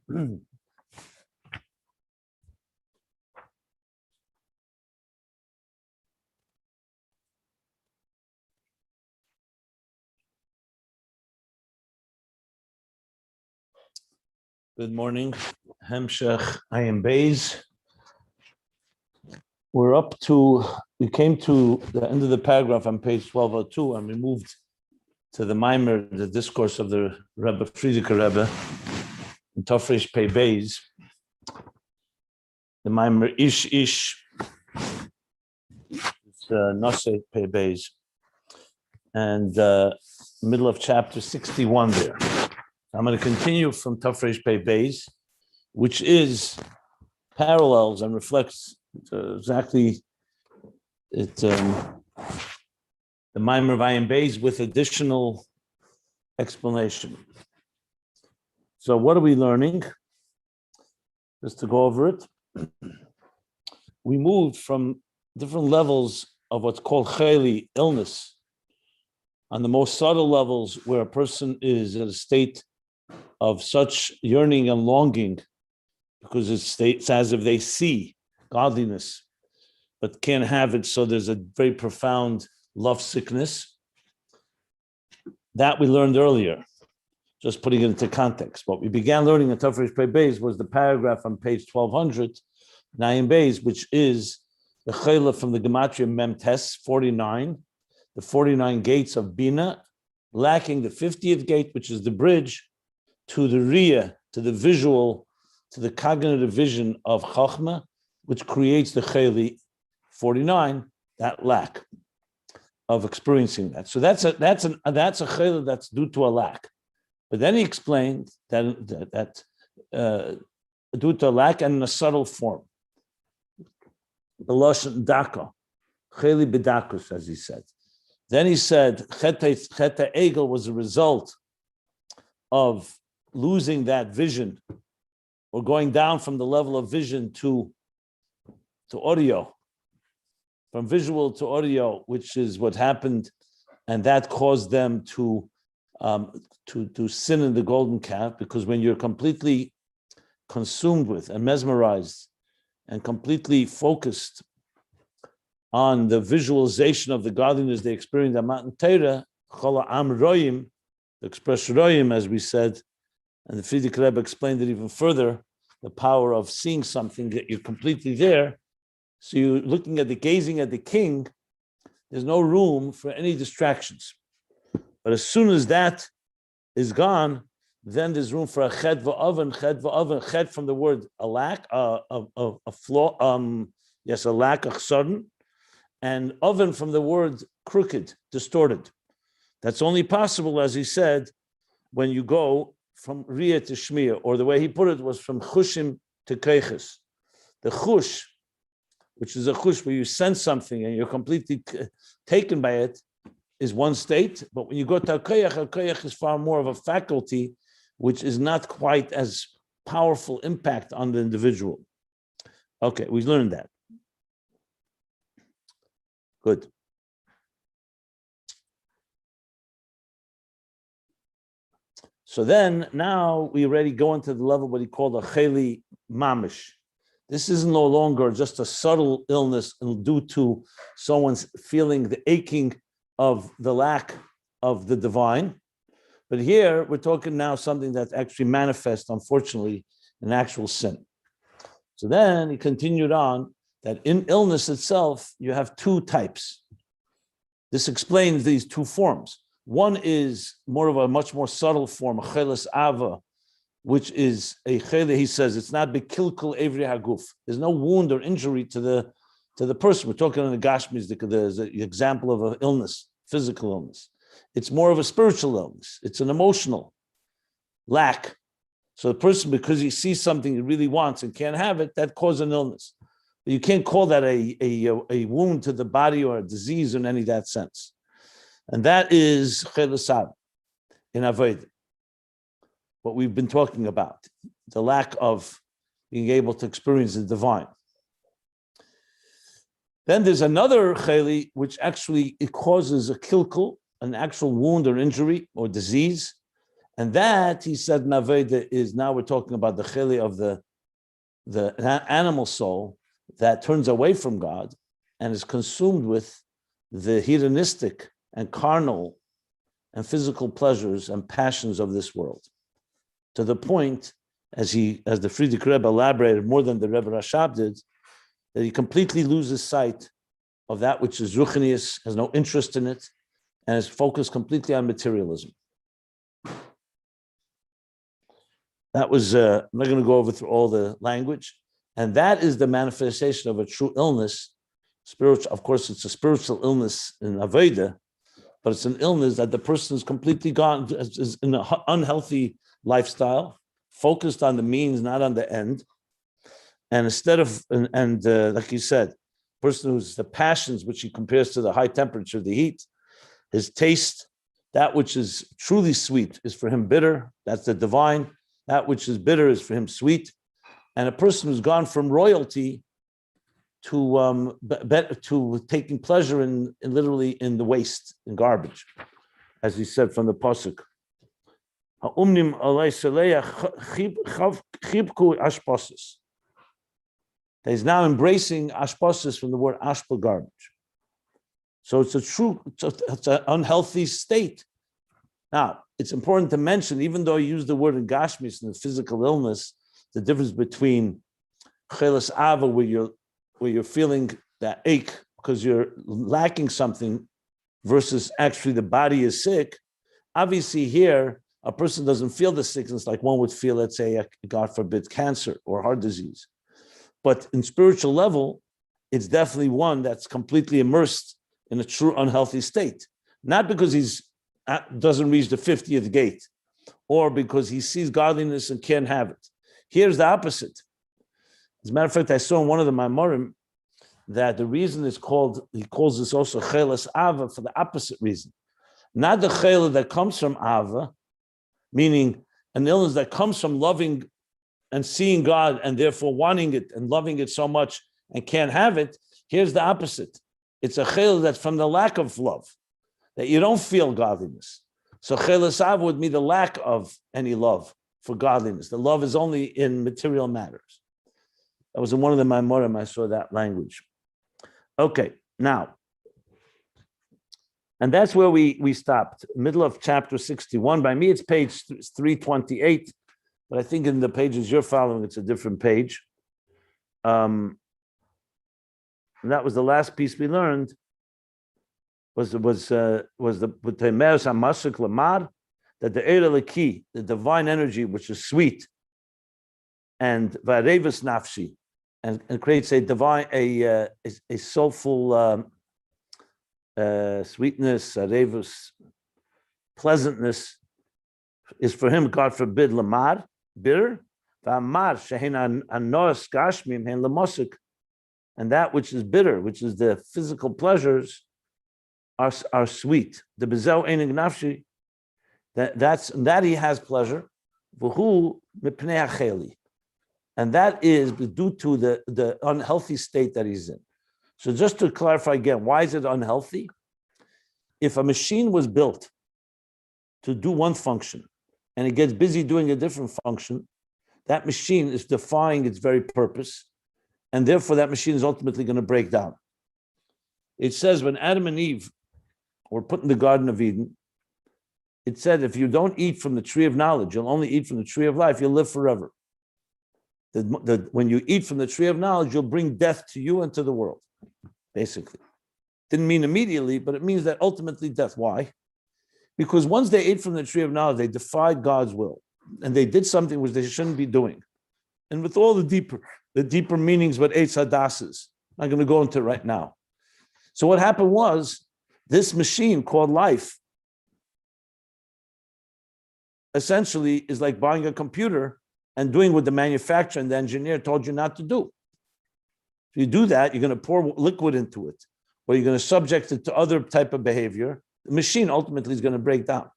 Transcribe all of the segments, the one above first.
Good morning. Hemshech Ayin Beis. We came to the end of the paragraph on page 1202, and we moved to the Maimer, the discourse of the Rebbe, Friedrich Rebbe, in Tafresh Pei Beis. The Maimer Ish, it's Nase Pei Beis, and middle of chapter 61 there. I'm going to continue from Tafresh Pei Beis, which is parallels and reflects exactly it. The Maimer of Ayin Beis with additional explanation. So, what are we learning? Just to go over it, we moved from different levels of what's called chayli, illness, on the most subtle levels where a person is in a state of such yearning and longing because it's as if they see godliness but can't have it, so there's a very profound love sickness. That we learned earlier, just putting it into context. What we began learning in Tafresh Pei Beis was the paragraph on page 1200, Ayin Beis, which is the chayla from the Gematria Mem Tes 49, the 49 gates of Bina, lacking the 50th gate, which is the bridge to the Riyah, to the visual, to the cognitive vision of Chachma, which creates the Chayli 49, that lack of experiencing that. So that's a Chayli that's due to a lack. But then he explained that due to a lack and in a subtle form. The Lashon Daka, Chayli B'dakus, as he said. Then he said, Cheta Egel was a result of losing that vision, or going down from the level of vision to audio, from visual to audio, which is what happened, and that caused them to sin in the golden calf, because when you're completely consumed with and mesmerized and completely focused on the visualization of the godliness they experienced at Matan Torah, Chola Am Royim, the expression Royim, as we said, and the Friedrich Rebbe explained it even further, the power of seeing something that you're completely there. So you're looking at gazing at the king, there's no room for any distractions. But as soon as that is gone, then there's room for a ched v'oven, ched from the word a lack, a flaw, a lack, a sudden, and oven from the word crooked, distorted. That's only possible, as he said, when you go from Riyah to Shmiya, or the way he put it was from Chushim to Keiches. The Chush, which is a Chush where you sense something and you're completely taken by it, is one state. But when you go to Koyach is far more of a faculty, which is not quite as powerful impact on the individual. Okay, we learned that. Good. So then, now we already go into the level what he called a chayli mamish. This is no longer just a subtle illness due to someone's feeling the aching of the lack of the divine. But here, we're talking now something that actually manifests, unfortunately, in actual sin. So then he continued on that in illness itself, you have two types. This explains these two forms. One is more of a much more subtle form, a cheles ava, which is a chele. He says it's not bekilkul evri haguf. There's no wound or injury to the person. We're talking in the Gashmis, there's an example of an illness, physical illness. It's more of a spiritual illness. It's an emotional lack. So the person, because he sees something he really wants and can't have it, that causes an illness. But you can't call that a wound to the body or a disease in any of that sense. And that is chelasad in avodah, what we've been talking about, the lack of being able to experience the divine. Then there's another cheli, which actually it causes a kilkul, an actual wound or injury or disease, And that, he said, Naveda is, now we're talking about the chili of the animal soul that turns away from God and is consumed with the hedonistic and carnal and physical pleasures and passions of this world, to the point, as the Frierdiker Rebbe elaborated more than the Rebbe Rashab did, that he completely loses sight of that which is ruchnius, has no interest in it, and is focused completely on materialism. That was, I'm not going to go over through all the language, and that is the manifestation of a true illness. Spiritual, of course, it's a spiritual illness in Aveda, but it's an illness that the person is completely gone, is in an unhealthy lifestyle, focused on the means, not on the end. And instead of, like you said, person who's the passions, which he compares to the high temperature, the heat, his taste, that which is truly sweet is for him bitter. That's the divine. That which is bitter is for him sweet. And a person who's gone from royalty to taking pleasure in literally in the waste, in garbage, as he said from the pasuk. He's now embracing ashposis from the word ashpa, garbage. So it's an unhealthy state. Now, it's important to mention, even though I use the word in Gashmis, in the physical illness, the difference between chelas ava, where you're feeling that ache because you're lacking something, versus actually the body is sick. Obviously here, a person doesn't feel the sickness like one would feel, let's say, God forbid, cancer or heart disease. But in spiritual level, it's definitely one that's completely immersed in a true unhealthy state. Not because he's doesn't reach the 50th gate, or because he sees godliness and can't have it. Here's the opposite. As a matter of fact, I saw in one of the Maimorim that the reason it's called, he calls this also chelas ava, for the opposite reason. Not the chela that comes from ava, meaning an illness that comes from loving and seeing God and therefore wanting it and loving it so much and can't have it. Here's the opposite. It's a chela that's from the lack of love, that you don't feel godliness. So chelas ava would mean the lack of any love for godliness. The love is only in material matters. That was in one of the Maimorim, I saw that language. Okay, now, and that's where we stopped, middle of chapter 61. By me, it's page 328, but I think in the pages you're following, it's a different page. And that was the last piece we learned. Was the Temeus HaMasik Lamar, that the Eir Eliki, the divine energy, which is sweet, and Varevus Nafshi, and creates a divine, a soulful sweetness, Arevus, pleasantness, is for him, God forbid, Lamar, bitter, V'amar shehin anoas gashmim hen lemosik, and that which is bitter, which is the physical pleasures, are sweet. The bezel enig nafshi, that he has pleasure, v'hu mipnei hacheli, and that is due to the unhealthy state that he's in. So just to clarify again, why is it unhealthy? If a machine was built to do one function and it gets busy doing a different function, that machine is defying its very purpose, and therefore that machine is ultimately going to break down. It says when Adam and Eve were put in the Garden of Eden, it said, if you don't eat from the tree of knowledge, you'll only eat from the tree of life, you'll live forever. When you eat from the tree of knowledge, you'll bring death to you and to the world, basically. Didn't mean immediately, but it means that ultimately death. Why? Because once they ate from the tree of knowledge, they defied God's will, and they did something which they shouldn't be doing. And with all the deeper meanings what Eitz Hadas is, I'm not going to go into it right now. So what happened was, this machine called life essentially is like buying a computer and doing what the manufacturer and the engineer told you not to do. If you do that, you're going to pour liquid into it, or you're going to subject it to other type of behavior. The machine ultimately is going to break down.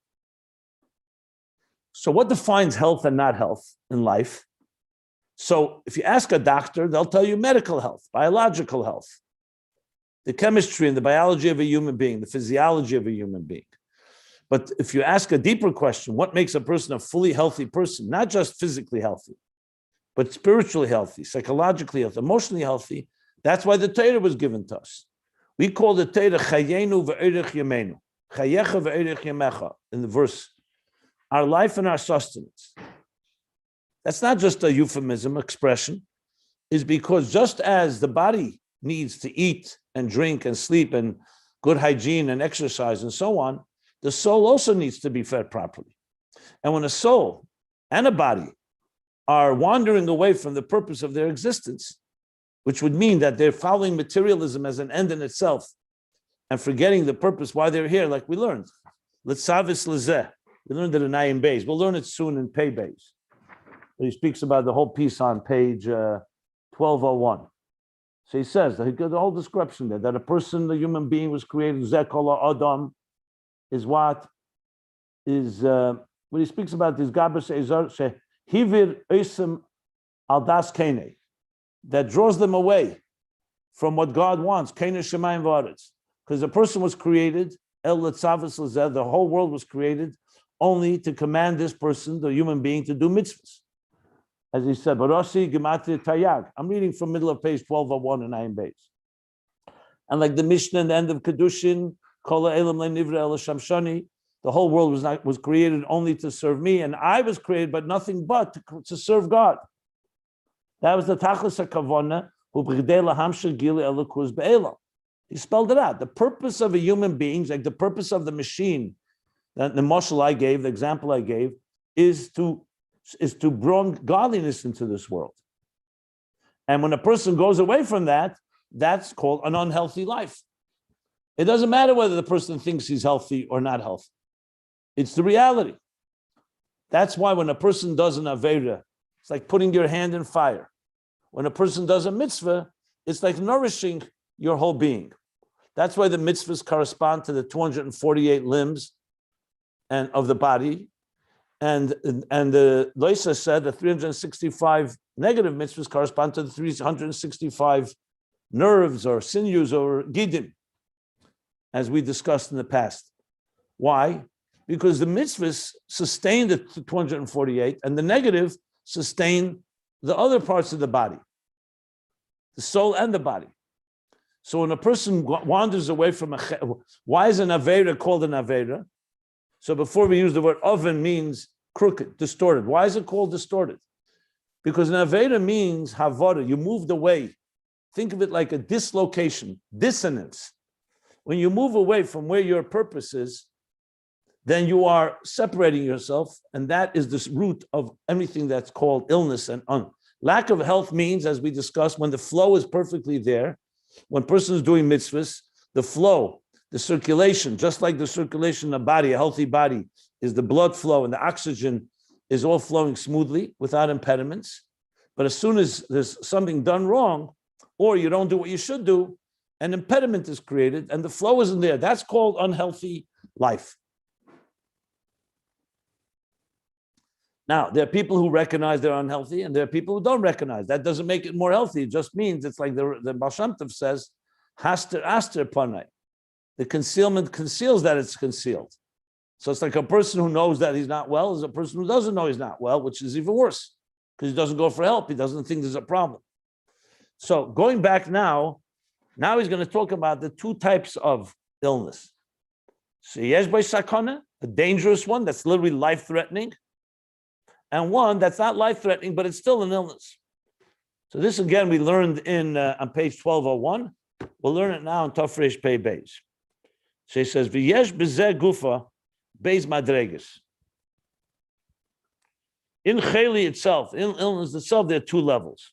So what defines health and not health in life? So if you ask a doctor, they'll tell you medical health, biological health, the chemistry and the biology of a human being, the physiology of a human being. But if you ask a deeper question, what makes a person a fully healthy person, not just physically healthy, but spiritually healthy, psychologically healthy, emotionally healthy, that's why the Torah was given to us. We call the Torah Chayenu ve'erech yemenu, Chayecha ve'erech yemecha, in the verse, our life and our sustenance. That's not just a euphemism, expression, is because just as the body needs to eat and drink and sleep and good hygiene and exercise and so on, the soul also needs to be fed properly. And when a soul and a body are wandering away from the purpose of their existence, which would mean that they're following materialism as an end in itself and forgetting the purpose why they're here, like we learned. L'tzavis lezeh. We learned it in Ayin Beis. We'll learn it soon in Beis. He speaks about the whole piece on page 1201. So he says that he got the whole description there, that a person, a human being was created, Zekola Adam, is what? Is when he speaks about this Gabas Ezar, Hivir Osim Aldas Kene, that draws them away from what God wants, Kene Shemayim V'aretz. Because the person was created, El Letzavos Lezeh, the whole world was created only to command this person, the human being, to do mitzvahs. As he said, Barosi Gematria Tayag. I'm reading from middle of page 1201 in Ayin Beis. And like the Mishnah in the end of Kedushin, Kol Elam Le'nivra El Shamshani, the whole world was created only to serve me, and I was created, but nothing but to serve God. That was the Tachlis HaKavona, Hu B'gdei Lahamshel Gili Elokus Be'elam. He spelled it out. The purpose of a human being, like the purpose of the machine, that the mashal I gave, the example I gave, is to bring godliness into this world. And when a person goes away from that, that's called an unhealthy life. It doesn't matter whether the person thinks he's healthy or not healthy. It's the reality. That's why when a person does an Aveira, it's like putting your hand in fire. When a person does a mitzvah, it's like nourishing your whole being. That's why the mitzvahs correspond to the 248 limbs and of the body. And the Loisa said the 365 negative mitzvahs correspond to the 365 nerves or sinews or gidim, as we discussed in the past. Why? Because the mitzvahs sustain the 248 and the negative sustain the other parts of the body, the soul and the body. So when a person wanders away from why is an Aveira called an Aveira? So before we use the word oven means crooked, distorted. Why is it called distorted? Because an Aveira means havara, you moved away. Think of it like a dislocation, dissonance. When you move away from where your purpose is, then you are separating yourself, and that is the root of everything that's called illness and lack of health means, as we discussed, when the flow is perfectly there, when a person is doing mitzvahs, the flow, the circulation, just like the circulation of the body, a healthy body, is the blood flow and the oxygen is all flowing smoothly without impediments. But as soon as there's something done wrong, or you don't do what you should do, an impediment is created and the flow isn't there. That's called unhealthy life. Now, there are people who recognize they're unhealthy and there are people who don't recognize. That doesn't make it more healthy. It just means it's like the Baal Shem Tov says, Haster Aster Panai. The concealment conceals that it's concealed. So it's like a person who knows that he's not well is a person who doesn't know he's not well, which is even worse because he doesn't go for help. He doesn't think there's a problem. So going back now he's going to talk about the two types of illness. So yesh by sakana, a dangerous one that's literally life-threatening, and one that's not life-threatening, but it's still an illness. So this again we learned in on page 1201. We'll learn it now in Tafresh Pei Beis. So he says, "V'yesh b'zeh gufa beis madreges." In cheli itself, in illness itself, there are two levels.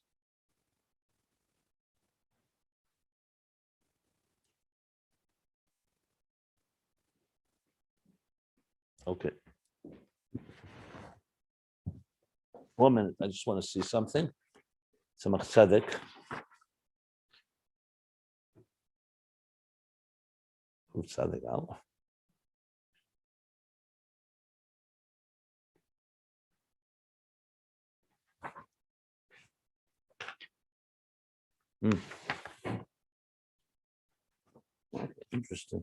Okay. 1 minute. I just want to see something. Samach tzedek. Tzedek Allah. Okay, interesting.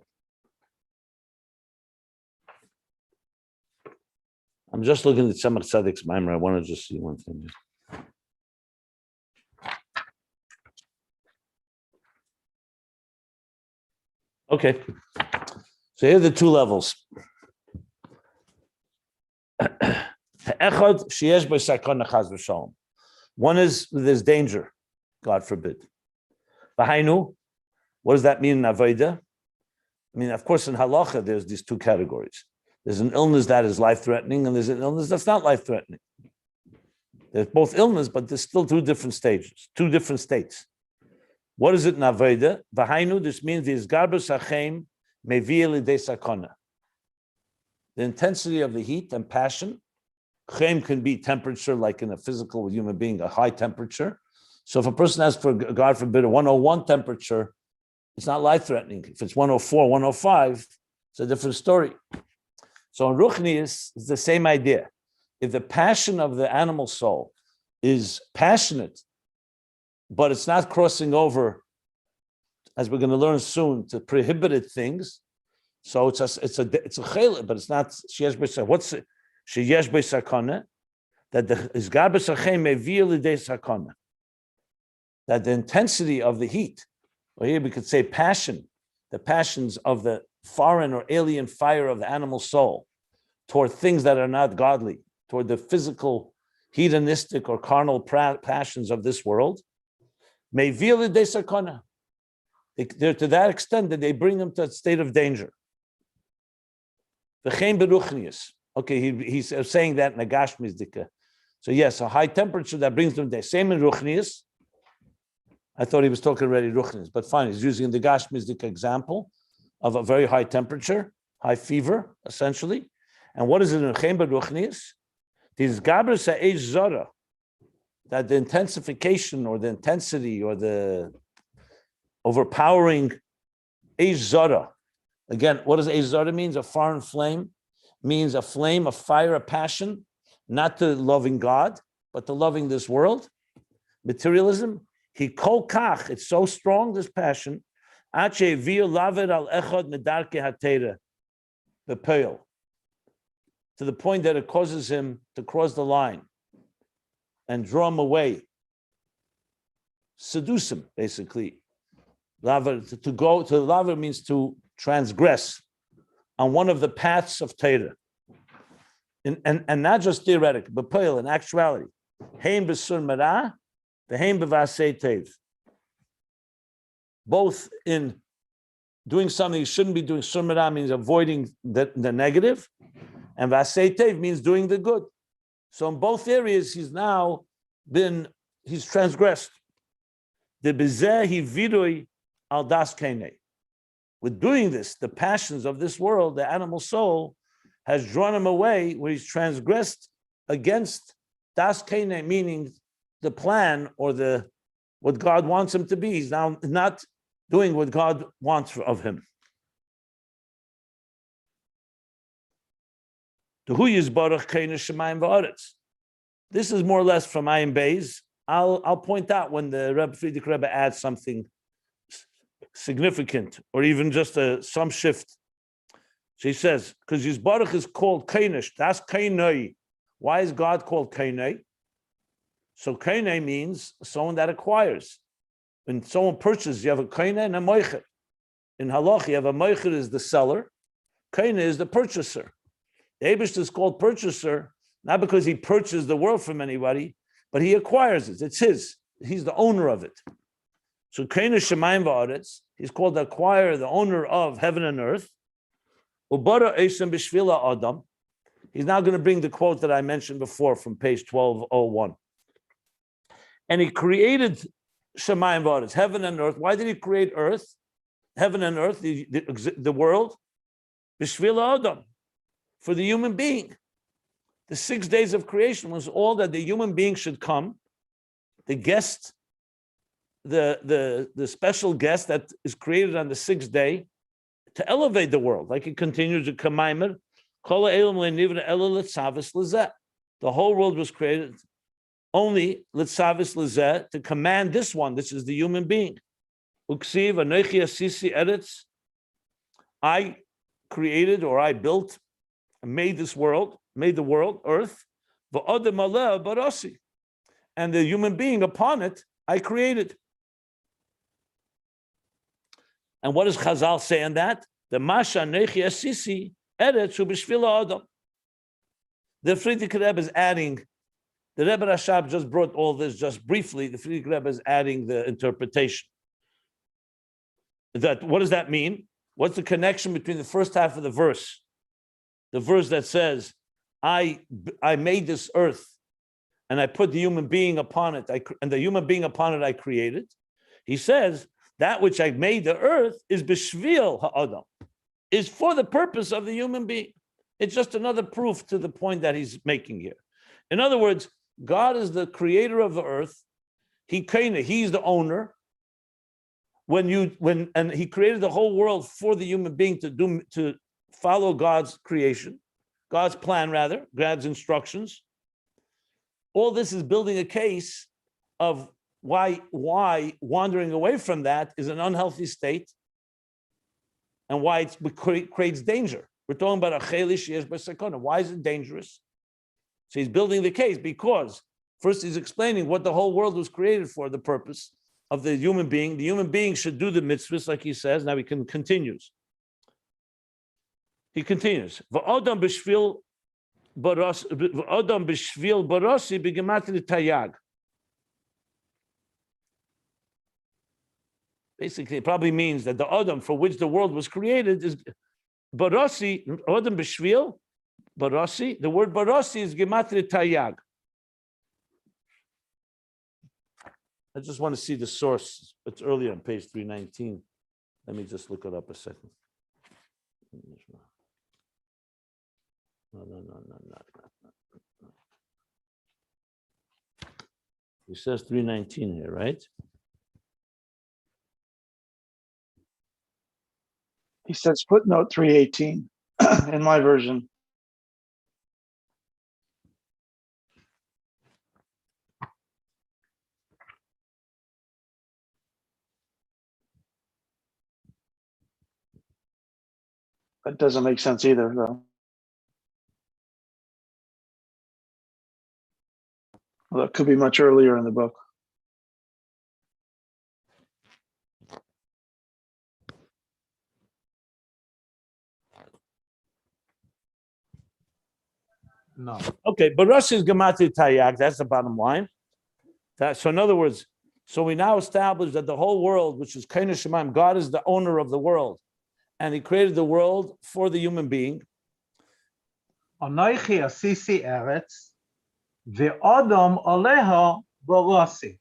I'm just looking at Tzemach Tzedek's Maimer. I want to just see one thing. Okay. So here are the two levels. One is there's danger, God forbid. V'hainu, what does that mean in Avodah? I mean, of course, in halacha, there's these two categories. There's an illness that is life-threatening, and there's an illness that's not life-threatening. There's both illness, but there's still two different stages, two different states. What is it in Avodah? V'hainu, this means the isgarbus hachem mevi lidei sakona. The intensity of the heat and passion. Chem can be temperature, like in a physical human being, a high temperature. So if a person has, for God forbid, a 101 temperature, it's not life-threatening. If it's 104, 105, it's a different story. So in Ruchnius, it's the same idea. If the passion of the animal soul is passionate, but it's not crossing over, as we're going to learn soon, to prohibited things, so it's a chayla, but it's not sheyesh b'sakana. What's sheyesh b'sakana? That the isgar b'sachem mevi lidei sakana. That the intensity of the heat, or here we could say passion, the passions of the foreign or alien fire of the animal soul toward things that are not godly, toward the physical, hedonistic or carnal passions of this world, mevi lidei sakana. They're to that extent that they bring them to a state of danger. Okay, he's saying that in Nagash Mizdika. So yes, a high temperature that brings them there. Same in Ruchnius. I thought he was talking already Ruchnius, but fine, he's using the Gash Mizdika example of a very high temperature, high fever, essentially. And what is it in Chem Ruchnius? This Gabra Sa'ej Zora, that the intensification or the intensity or the overpowering Eish Zora. Again, what does Eish Zora means? A foreign flame means a flame, a fire, a passion, not to loving God, but to loving this world. Materialism. He kol kach, it's so strong, this passion. Ache vio lavet al echad medarke hatera, the peil, to the point that it causes him to cross the line and draw him away, seduce him, basically. Lavet, to go to lavet means to transgress on one of the paths of Torah. And not just theoretic, but in actuality. Heim b'sur mara, the heim b'vasei tev. Both in doing something you shouldn't be doing. Sur mara means avoiding the negative, and vasei tev means doing the good. So in both areas, he's transgressed. The bezeh he vidui al das kene. With doing this, the passions of this world, the animal soul, has drawn him away where he's transgressed against das kene, meaning the plan or what God wants him to be. He's now not doing what God wants of him. This is more or less from Ayin Beis. I'll point out when the Friedrich Rebbe adds something significant, or even just some shift. So he says, because his baruch is called kainish, that's kainai. Why is God called kainai? So kainai means someone that acquires. When someone purchases, you have a kainai and a moichet. In halach, you have a moichet is the seller, kainai is the purchaser. The Eibush is called purchaser, not because he purchased the world from anybody, but he acquires it. It's his. He's the owner of it. So kainai shemayim va'aretz, he's called the acquirer, the owner of heaven and earth. Ubara eisem b'shvila adam. He's now going to bring the quote that I mentioned before from page 1201. And he created Shemayim v'aretz, heaven and earth. Why did he create earth? Heaven and earth, the world. B'shvila adam, for the human being. The 6 days of creation was all that the human being should come. The guest, the special guest that is created on the 6th day, to elevate the world, like it continues to Kamaimer. The whole world was created only litzavis lezeh, to command this one. This is the human being. Uksiv anochi asisi eretz. I created or I built made this world, made the world, earth, and the human being upon it, I created. And what does Chazal say on that? The Masha Nechi Asisi Eretz Ubishvila Adam. The Friedrich Rebbe is adding, the Rebbe Rashab just brought all this just briefly. The Friedrich Rebbe is adding the interpretation. That what does that mean? What's the connection between the first half of the verse that says, I made this earth and I put the human being upon it, and the human being upon it I created. He says, that which I made the earth is b'shvil ha'adam, is for the purpose of the human being. It's just another proof to the point that he's making here. In other words, God is the creator of the earth. He's the owner. And he created the whole world for the human being to follow God's creation, God's plan rather, God's instructions. All this is building a case of why wandering away from that is an unhealthy state, and why it creates danger. We're talking about a chelish yesh b'sakona. Why is it dangerous? So he's building the case because first he's explaining what the whole world was created for, the purpose of the human being. The human being should do the mitzvahs, like he says. Now he continues. He continues. V'odam b'shvil barasi b'gematri tayag. Basically, it probably means that the Adam for which the world was created is barasi, Adam b'shvil, barasi. The word barasi is gematri tayag. I just want to see the source. It's earlier on page 319. Let me just look it up a second. No. He says 319 here, right? He says footnote 318 in my version. That doesn't make sense either, though. Well, that could be much earlier in the book. No. Okay, but Rosh is Gematri Tayag. That's the bottom line. So in other words, so we now establish that the whole world, which is Kaina Shemaim, God is the owner of the world, and He created the world for the human being. Anoichi asisi eretz, ve'odom oleha borasi.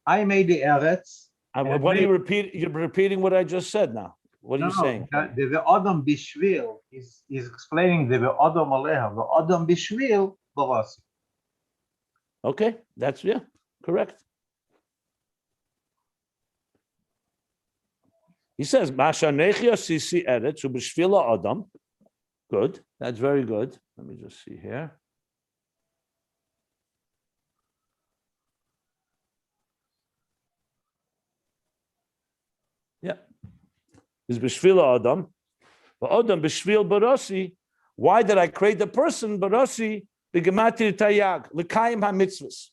I made the eretz. What do you repeat? You're repeating what I just said now. What are you saying? The ve'odom bishvil is explaining the ve'odom oleha. Ve'odom bishvil borasi. Okay, that's correct. He says, Masha nechi asisi eretz ubishvila adam. Good, that's very good. Let me just see here. Yeah. Is bishvila adam. But adam bishvil barasi. Why did I create the person? Barasi b'gematri tayag l'kayim hamitzvos.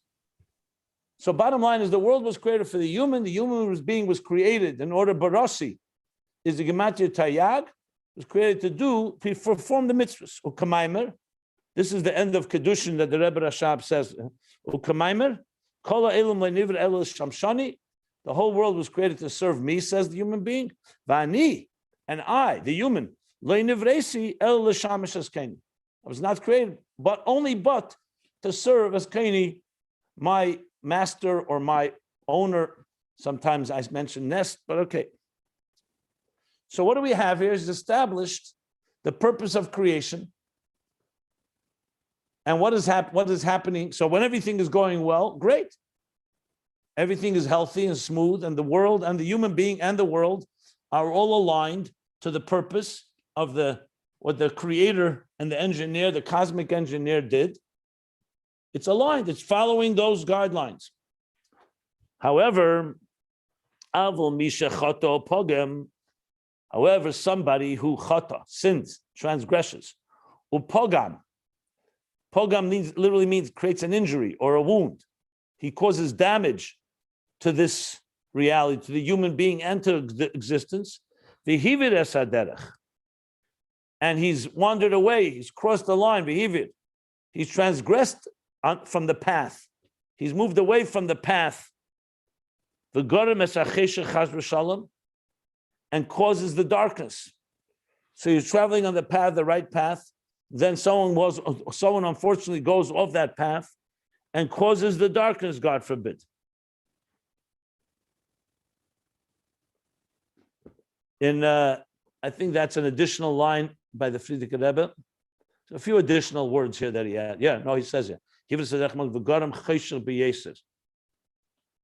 So bottom line is the world was created for the human. The human being was created in order. Barasi is the gematri tayag, was created to perform the mitzvahs. Ukamaimer. This is the end of Kedushin that the Rebbe Rashab says. Ukamaimer. Kol ha'elam le'nivra ela shamshani. The whole world was created to serve me, says the human being. Vani, and I, the human, le'nivresi el l'shamish as kaini. I was not created, but to serve as kaini, my master or my owner. Sometimes I mention nest, but okay. So what do we have here is established the purpose of creation. And what is happening? So when everything is going well, great. Everything is healthy and smooth, and the world and the human being and the world are all aligned to the purpose of what the creator and the engineer, the cosmic engineer did. It's aligned, it's following those guidelines. However, somebody who chata, sins, transgresses, Upogam. Pogam literally means creates an injury or a wound. He causes damage to this reality, to the human being and to existence. V'hivid es haderech. And he's wandered away. He's crossed the line. V'hivid. He's transgressed from the path. He's moved away from the path. V'gorem es hacheshech chas v'shalom, and causes the darkness. So you're traveling on the path, the right path. Then someone unfortunately goes off that path and causes the darkness, God forbid. I think that's an additional line by the Frierdiker Rebbe. A few additional words here that he had. Yeah, no, he says it. The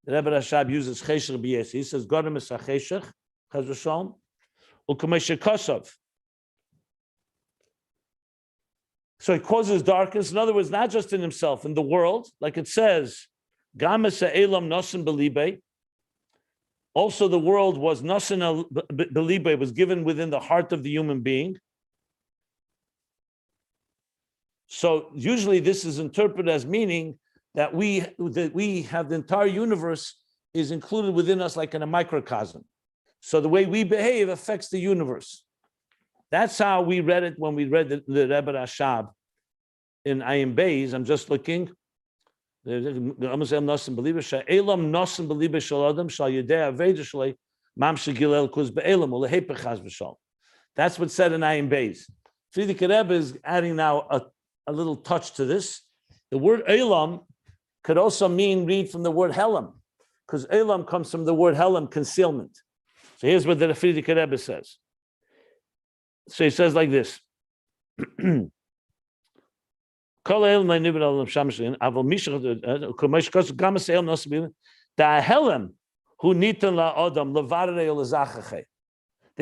Rebbe Rashab uses cheshech b'yesir. He says, "Godam is a cheshech, chas v'shalom, u'kamei shekosov." So he causes darkness. In other words, not just in himself, in the world, like it says, "Gam es ha'elam nosen b'libei." Also, the world was nosen b'libei, was given within the heart of the human being. So usually this is interpreted as meaning that we have the entire universe is included within us like in a microcosm. So the way we behave affects the universe. That's how we read it when we read the Rebbe Rashab in Ayin Beis. I'm just looking. That's what's said in Ayin Beis. Frierdiker Rebbe is adding now a little touch to this. The word Elam could also read from the word Helam, because Elam comes from the word Helam, concealment. So here's what the Frierdiker Rebbe says. So he says like this. The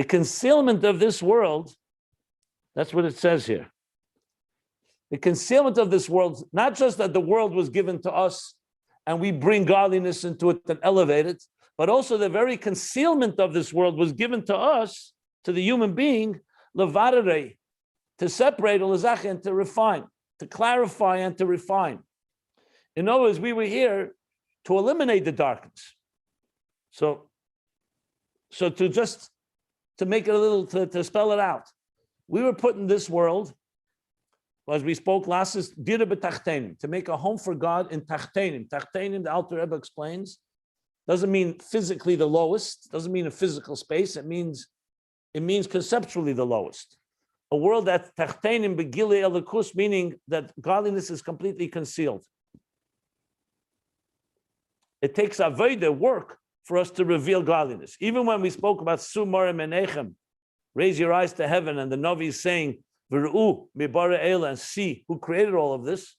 concealment of this world, that's what it says here. The concealment of this world, not just that the world was given to us and we bring godliness into it and elevate it, but also the very concealment of this world was given to us, to the human being, levarere, to separate, and to refine, to clarify and to refine. In other words, we were here to eliminate the darkness. So to make it a little, to spell it out, we were put in this world, as we spoke last, is dira b'tachtenim, to make a home for God in tachtenim. Tachtenim, the Alter Rebbe explains, doesn't mean physically the lowest, doesn't mean a physical space, it means conceptually the lowest. A world that tachtenim begili elikus, meaning that godliness is completely concealed. It takes avodah, work, for us to reveal godliness. Even when we spoke about Sumarim Menechem, raise your eyes to heaven, and the Navi is saying, V'ru'u mibara eila, and see who created all of this.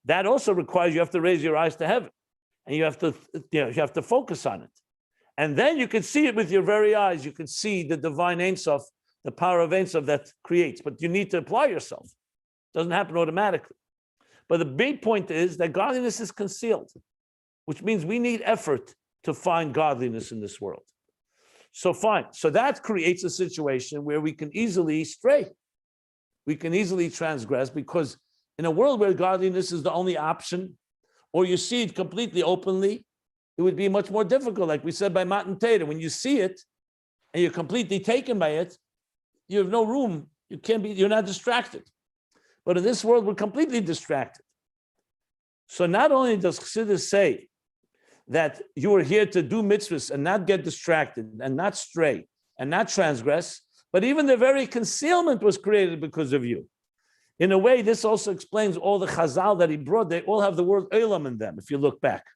That also requires you have to raise your eyes to heaven, and you have to focus on it. And then you can see it with your very eyes. You can see the divine Ein Sof, the power of Ein Sof that creates, but you need to apply yourself. It doesn't happen automatically. But the big point is that godliness is concealed, which means we need effort to find godliness in this world. So fine. So that creates a situation where we can easily stray. We can easily transgress, because in a world where godliness is the only option, or you see it completely openly, it would be much more difficult. Like we said by Matan Torah, when you see it and you're completely taken by it, you have no room. You're not distracted. But in this world, we're completely distracted. So not only does Chassidus say that you are here to do mitzvahs and not get distracted and not stray and not transgress, but even the very concealment was created because of you. In a way, this also explains all the chazal that he brought. They all have the word olam in them, if you look back.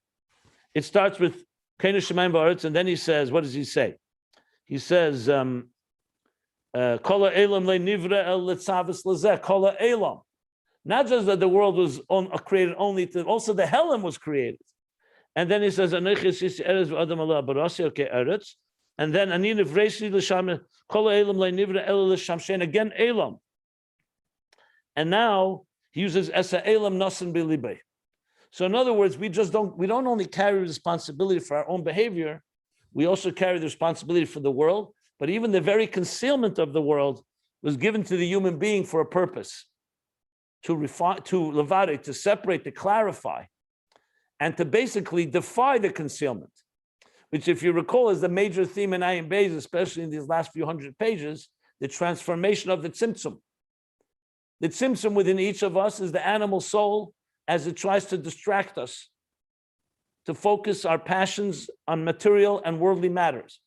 It starts with Keinu Shemayim V'Aretz, and then he says, what does he say? He says, Kol ha'elam le'nivra el letzavus lezeh, Kol ha'elam. Not just that the world was created only to, also the Helam was created. And then he says, and then Ani Nivreisi l'sham Kol ha'elam le'nivra el l'shamshen, again elam. And now he uses Esa elam nasan b'libei. So in other words, we don't only carry responsibility for our own behavior, we also carry the responsibility for the world, but even the very concealment of the world was given to the human being for a purpose. to refine, to levare, to separate, to clarify, and to basically defy the concealment, which, if you recall, is the major theme in Ayin Beis, especially in these last few hundred pages, the transformation of the tzimtzum. The tzimtzum within each of us is the animal soul as it tries to distract us, to focus our passions on material and worldly matters.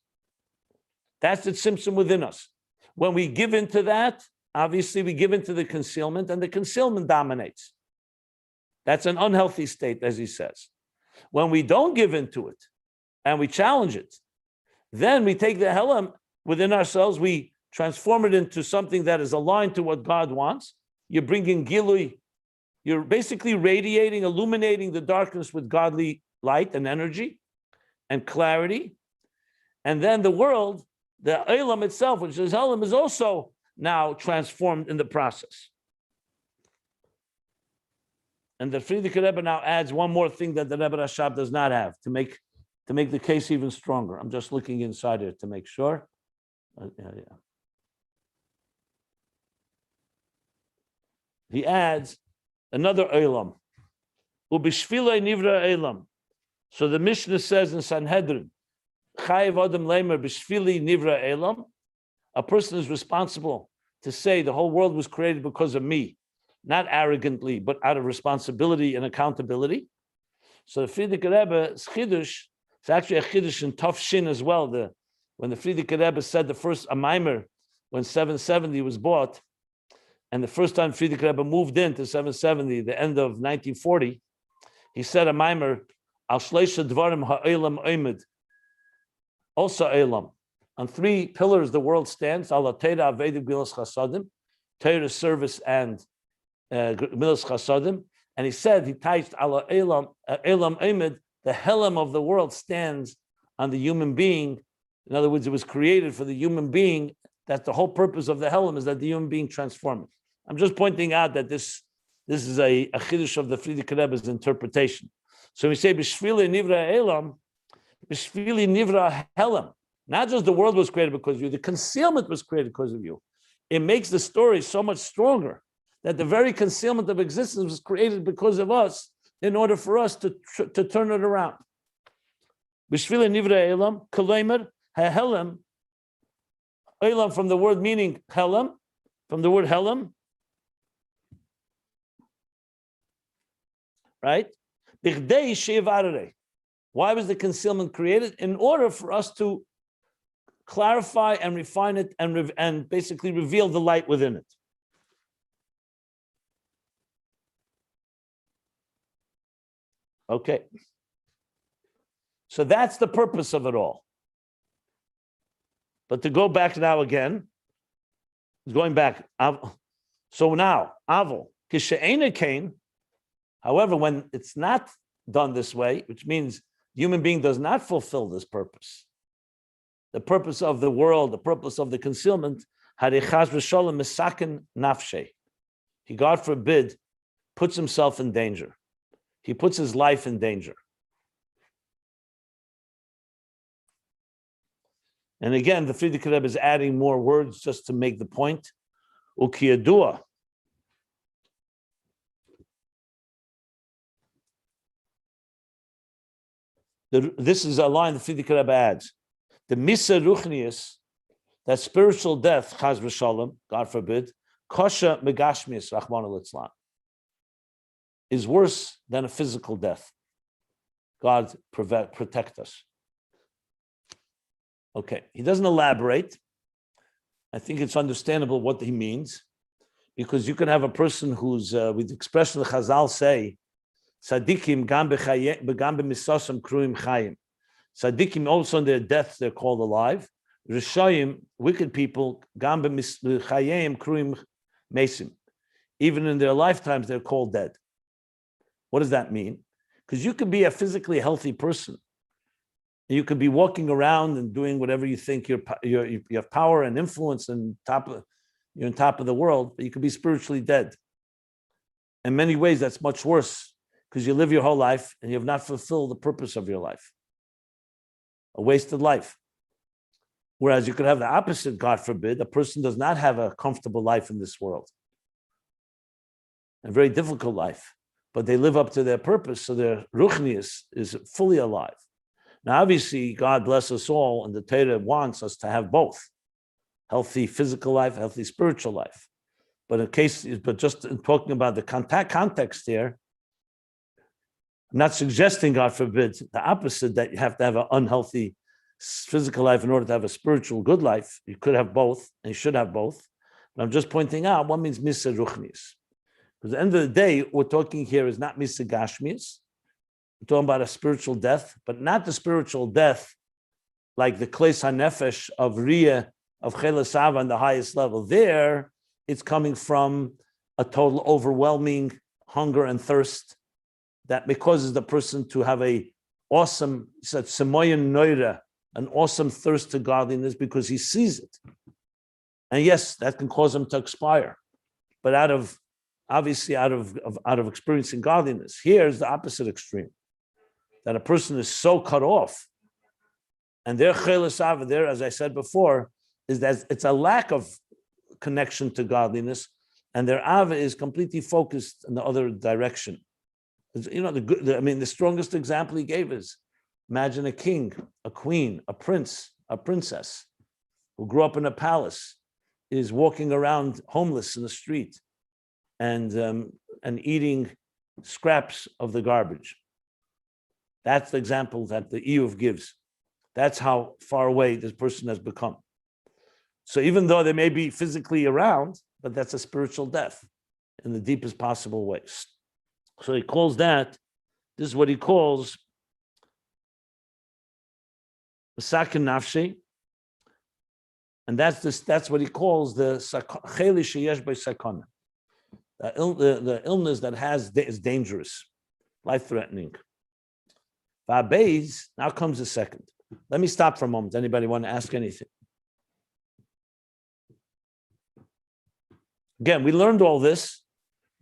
That's the tzimtzum within us. When we give into that, obviously we give into the concealment, and the concealment dominates. That's an unhealthy state, as he says. When we don't give into it, and we challenge it, then we take the helam within ourselves, we transform it into something that is aligned to what God wants. You're bringing gilui, you're basically radiating, illuminating the darkness with godly light and energy and clarity. And then the world, the Elam itself, which is Elam, is also now transformed in the process. And the Frierdiker Rebbe now adds one more thing that the Rebbe Rashab does not have to make the case even stronger. I'm just looking inside it to make sure. He adds another Elam. Ubishvilei nivra Elam. So the Mishnah says in Sanhedrin, Chayev Adam Leimer Bishvili Nivra Elam. A person is responsible to say the whole world was created because of me, not arrogantly, but out of responsibility and accountability. So the Frierdiker Rebbe's Chiddush, it's actually a Chiddush in Tov Shin as well. When the Frierdiker Rebbe said the first Amaimer, when 770 was bought, and the first time Frierdiker Rebbe moved into 770, the end of 1940, he said Amaimer, Al Shleisha Dvarim Ha'elam Oimid, also Elam. On three pillars the world stands, Allah Teira Avediv Gilas Chasadim, Teira service and Milas Chasadim. And he said, he touched Allah Elam Oimid, the Helam of the world stands on the human being. In other words, it was created for the human being. That the whole purpose of the Helam is that the human being transforms. I'm just pointing out that this is a chiddush of the Frierdiker Rebbe's interpretation. So we say, B'shvili nivra Elam, B'shvili nivra Helam. Not just the world was created because of you, the concealment was created because of you. It makes the story so much stronger that the very concealment of existence was created because of us in order for us to turn it around. B'shvili nivra Elam, Kaleimer, HaHelam, Elam from the word meaning Helam, from the word Helam, right? Why was the concealment created? In order for us to clarify and refine it and basically reveal the light within it. Okay. So that's the purpose of it all. But to go back now again, going back. So now, Avol, Kishe'ena Kain, however, when it's not done this way, which means the human being does not fulfill this purpose, the purpose of the world, the purpose of the concealment, Harichaz v'sholem misaken nafshe. He, God forbid, puts himself in danger. He puts his life in danger. And again, the Frierdiker Rebbe is adding more words just to make the point. Ukiyadua. This is a line the Frierdiker Rebbe adds. The Misa Ruchnius, that spiritual death, Chaz v'shalom, God forbid, Kosha Megashmius, Rachmana litzlan, is worse than a physical death. God protect us. Okay, he doesn't elaborate. I think it's understandable what he means, because you can have a person who's, with the expression the Chazal say, Tzadikim gam b'misosam kruim chayim. Tzadikim also in their death they're called alive. Rishayim, wicked people, gam b'chayim kruim mesim. Even in their lifetimes they're called dead. What does that mean? Because you could be a physically healthy person. You could be walking around and doing whatever you think you have power and influence and you're on top of the world, but you could be spiritually dead. In many ways, that's much worse because you live your whole life and you have not fulfilled the purpose of your life. A wasted life. Whereas you could have the opposite, God forbid, a person does not have a comfortable life in this world. a very difficult life, but they live up to their purpose, so their ruchnius is fully alive. Now, obviously, God bless us all, and the Torah wants us to have both, healthy physical life, healthy spiritual life. But just in talking about the context here, I'm not suggesting, God forbid, the opposite, that you have to have an unhealthy physical life in order to have a spiritual good life. You could have both, and you should have both. But I'm just pointing out what means misa ruchnius. Because at the end of the day, what we're talking here is not misa gashmius. We're talking about a spiritual death, but not the spiritual death like the kles hanefesh of riyah, of chelasava on the highest level. There, it's coming from a total overwhelming hunger and thirst that causes the person to have a awesome, semoyen noira, an awesome thirst to godliness because he sees it. And yes, that can cause him to expire, but out of experiencing godliness. Here's the opposite extreme, that a person is so cut off, and their chelasava there, as I said before, is that it's a lack of connection to godliness, and their ava is completely focused in the other direction. You know, the strongest example he gave is, imagine a king, a queen, a prince, a princess who grew up in a palace, is walking around homeless in the street and eating scraps of the garbage. That's the example that the Iyuv gives. That's how far away this person has become. So even though they may be physically around, but that's a spiritual death in the deepest possible ways. So he calls that, this is what he calls Sakin Nafshi, and that's what he calls the Cheli Sheyesh by Sakana. The illness that is dangerous, life-threatening. Beis, now comes the second. Let me stop for a moment. Anybody want to ask anything? Again, we learned all this,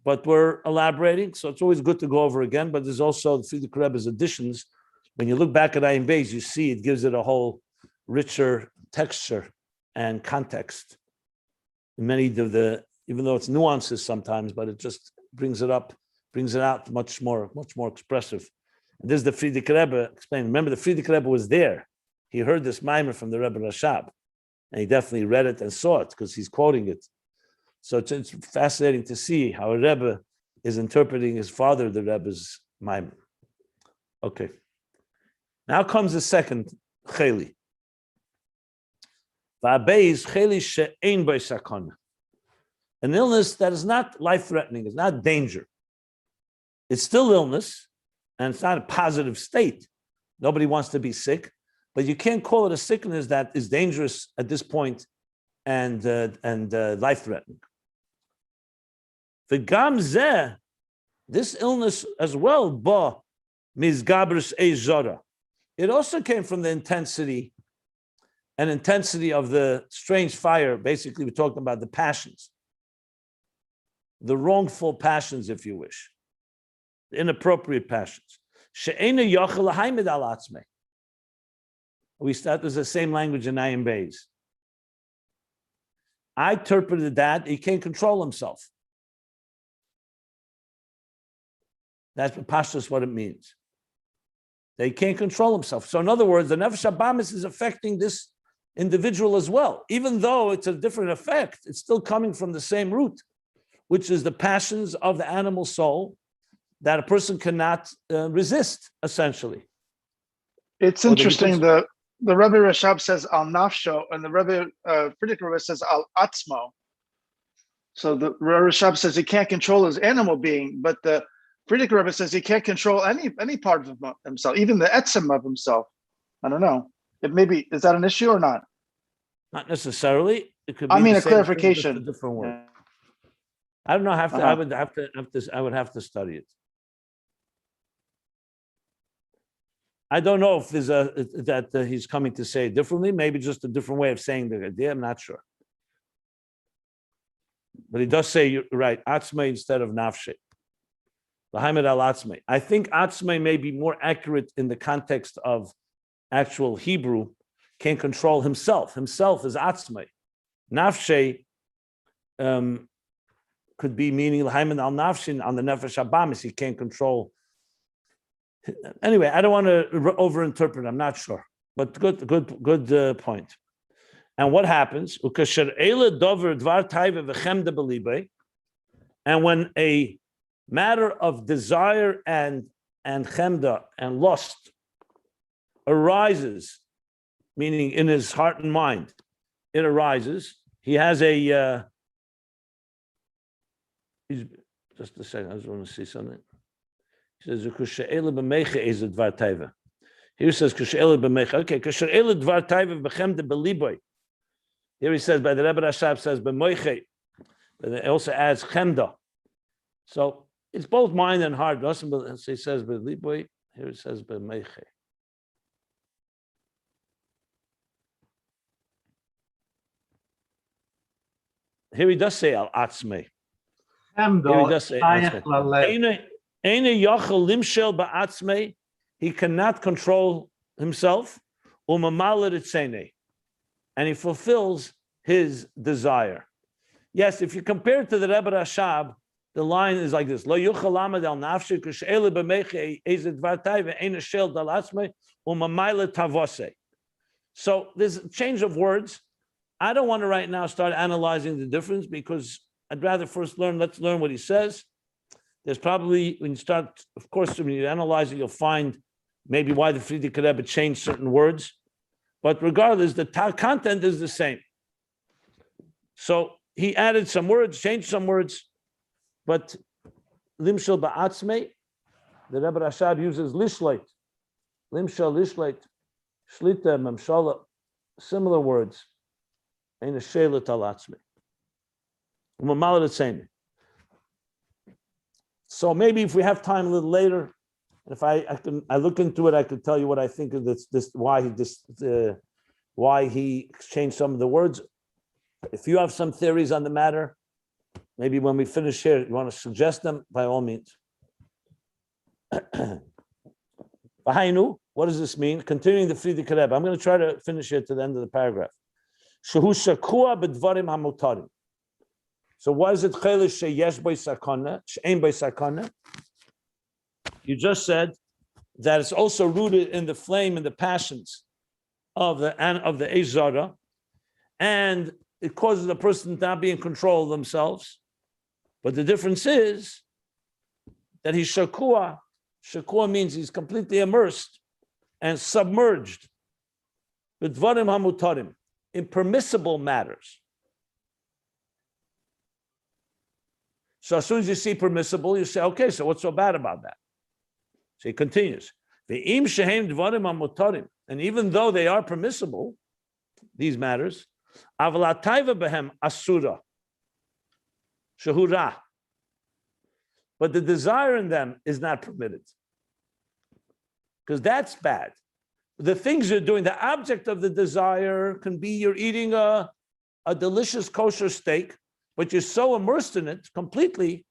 but we're elaborating, so it's always good to go over again. But there's also the Frierdiker Rebbe's additions. When you look back at Ayin Beis, you see it gives it a whole richer texture and context. Many of even though it's nuances sometimes, but it just brings it out much more expressive. And this is the Frierdiker Rebbe explained. Remember, the Frierdiker Rebbe was there. He heard this mimer from the Rebbe Rashab, and he definitely read it and saw it because he's quoting it. So it's fascinating to see how a Rebbe is interpreting his father, the Rebbe's mimer. Okay. Now comes the second cheli. Va'beis cheli she'ein bei sakana. An illness that is not life-threatening, it's not danger. It's still illness, and it's not a positive state. Nobody wants to be sick, but you can't call it a sickness that is dangerous at this point and life-threatening. V'gam zeh, this illness as well, ba mizgabris eizora. It also came from the intensity of the strange fire. Basically, we're talking about the passions, the wrongful passions, if you wish, the inappropriate passions. We start with the same language in Ayin Beis. I interpreted that he can't control himself. That's Pashtus what it means. They can't control himself. So in other words, the Nefesh Habamis is affecting this individual as well. Even though it's a different effect, it's still coming from the same root, which is the passions of the animal soul that a person cannot resist, essentially. It's interesting. The Rebbe Rashab says al nafsho, and the Rebbe Frierdiker Rebbe says al atzmo. So the Rebbe Rashab says he can't control his animal being, but the Frierdiker Rebbe says he can't control any part of himself, even the etzem of himself. I don't know. Is that an issue or not? Not necessarily. It could be. I mean, a clarification. A different word. Yeah. I don't know. I would have to study it. I don't know if there's that he's coming to say it differently. Maybe just a different way of saying the idea. I'm not sure. But he does say, you're right, atzmei instead of nafshe. L'haimed al atzmei. I think atzmei may be more accurate in the context of actual Hebrew. Can't control himself. Himself is atzmei. Nafshe could be meaning l'haimen al nafshin on the nefesh habamis. He can't control. Anyway, I don't want to overinterpret. I'm not sure, but good point. And what happens? And when a matter of desire and chemda and lust arises, meaning in his heart and mind, it arises. He has a. Just a second. I just want to see something. He says, Here says, okay, here he says, by the Rebbe Rashab says, b'moiche, but it also adds chemda. So it's both mind and heart. He says, b'liboy, here it says, b'moiche. Here he does say al atzmei. Here he does say he cannot control himself, and he fulfills his desire. Yes, if you compare it to the Rebbe Rashab, the line is like this: Lo yuchal lamed al nafshi k'she'ele b'meiche ezed vartai ve'ena shel dal atzmei u'mamayla tavose. So there's a change of words. I don't want to right now start analyzing the difference because I'd rather first let's learn what he says. There's probably, when you start, of course, when you analyze it, you'll find maybe why the Frierdiker Rebbe changed certain words. But regardless, the content is the same. So he added some words, changed some words, but limshel ba'atzmei, the Rebbe Rashab uses lishleit. Limshel, lishleit, shlita, memshala, similar words. Ein shela talatzmei. So maybe if we have time a little later, if I look into it, I could tell you what I think of this why he changed some of the words. If you have some theories on the matter, maybe when we finish here, you want to suggest them, by all means. What does this mean? Continuing the Frierdiker Rebbe. I'm going to try to finish here to the end of the paragraph. Shehu shakua b'dvarim hamutarim. So why is it chelish sheyesh by sakana, she'ein by sakana? You just said that it's also rooted in the flame and the passions of the Ezara, and it causes a person to not be in control of themselves. But the difference is that he's shakua. Shakua means he's completely immersed and submerged with dvarim hamutarim, in permissible matters. So as soon as you see permissible, you say, okay, so what's so bad about that? So he continues. And even though they are permissible, these matters, asura, shahura, but the desire in them is not permitted. Because that's bad. The things you're doing, the object of the desire can be you're eating a delicious kosher steak, but you're so immersed in it completely,